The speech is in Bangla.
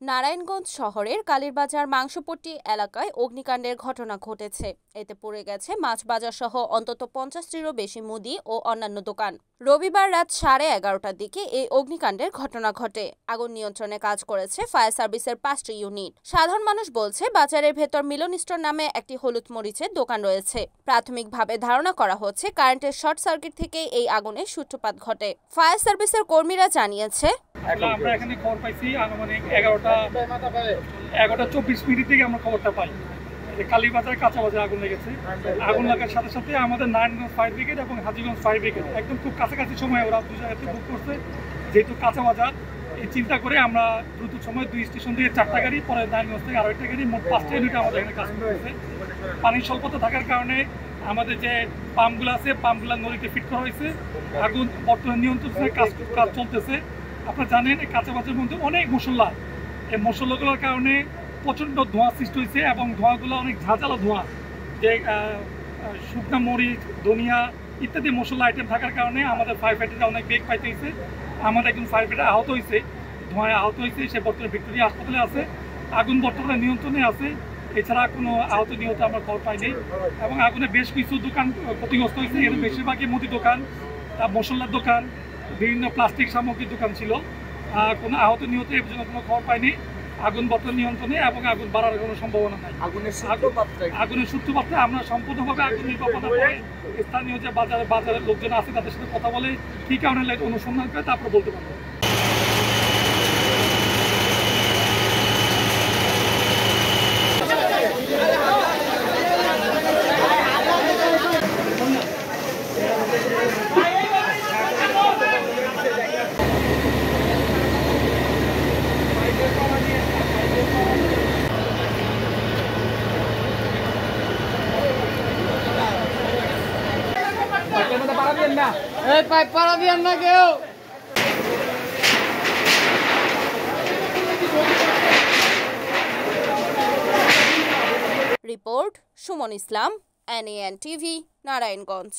নারায়ণগঞ্জ শহরের কালীরবাজার মাংসপট্টি এলাকায় অগ্নিকাণ্ডের ঘটনা ঘটেছে। এতে পড়ে গেছে মাছ বাজার সহ অন্তত 50টিরও বেশি মুদি ও অন্যান্য দোকান। রবিবার রাত 11:30টার দিকে এই অগ্নিকাণ্ডের ঘটনা ঘটে। আগুন নিয়ন্ত্রণে কাজ করেছে ফায়ার সার্ভিসের 5টি ইউনিট। সাধারণ মানুষ বলছে, বাজারের ভেতর মিলন স্টোর নামে একটি হলুদ মরিচের দোকান রয়েছে। প্রাথমিকভাবে ধারণা করা হচ্ছে কারেন্টের শর্ট সার্কিট থেকে এই আগুনের সূত্রপাত ঘটে। ফায়ার সার্ভিসের কর্মীরা জানিয়েছে, আমরা এখানে খবর পাইছি আনুমানিক 11:24 থেকে আমরা খবরটা পাই যে কালীবাজার কাঁচা বাজারে আগুন লেগেছে। আগুন লাগার সাথে সাথে আমাদের নারায়ণগঞ্জ ফায়ার ব্রিগেড এবং হাজীগঞ্জ ফায়ার ব্রিগেড একদম খুব কাছাকাছি সময় ওরা দু জায়গাতে বুক করছে। যেহেতু কাঁচা বাজার, এই চিন্তা করে আমরা দ্রুত সময় 2 স্টেশন থেকে 4টা গাড়ি, পরে নারায়ণগঞ্জ থেকে আরেকটা গাড়ি, মোট 5টা ইউনিট আমাদের এখানে কাজ করেছে। পানির স্বল্পতা থাকার কারণে আমাদের যে পাম্পগুলো আছে, পাম্পগুলো নদীতে ফিট করা হয়েছে। আগুন বর্তমানে নিয়ন্ত্রণে কাজ চলতেছে। আপনারা জানেন, এই কাঁচা বাজারের মধ্যে অনেক মশলা, এই মশলাগুলোর কারণে প্রচণ্ড ধোঁয়া সৃষ্টি হয়েছে এবং ধোঁয়াগুলো অনেক ঝাঁঝালো ধোঁয়া, যে শুকনো মরিচ, ধনিয়া ইত্যাদি মশলা আইটেম থাকার কারণে আমাদের ফায়ার ফাইটাররা অনেক বেগ পাইতে হয়েছে। আমাদের একজন ফায়ার ফাইটার আহত হয়েছে, ধোঁয়ায় আহত হয়েছে, সে বর্তমানে ভিক্টোরিয়া হাসপাতালে আছে। আগুন বর্তমানে নিয়ন্ত্রণে আছে, এছাড়া কোনো আহত নিহত আমরা খবর পাইনি। এবং আগুনে বেশ কিছু দোকান ক্ষতিগ্রস্ত হয়েছে। এর বেশিরভাগই মুদি দোকান, মশলার দোকান, বিভিন্ন প্লাস্টিক সামগ্রীর দোকান ছিল। কোনো আহত নিহত এর জন্য কোনো খবর পাইনি। আগুন বর্তমান নিয়ন্ত্রণে এবং আগুন বাড়ার কোনো সম্ভাবনা নাই। আগুনের সূত্রপাতটা আমরা সম্পূর্ণভাবে আগুন নির্বাপন করে স্থানীয় যে বাজারের লোকজন আছে তাদের সাথে কথা বলে কী কারণে লাইট অনুসন্ধান করে তারপর বলতে পারবো। রিপোর্ট সুমন ইসলাম, NAN TV, নারায়ণগঞ্জ।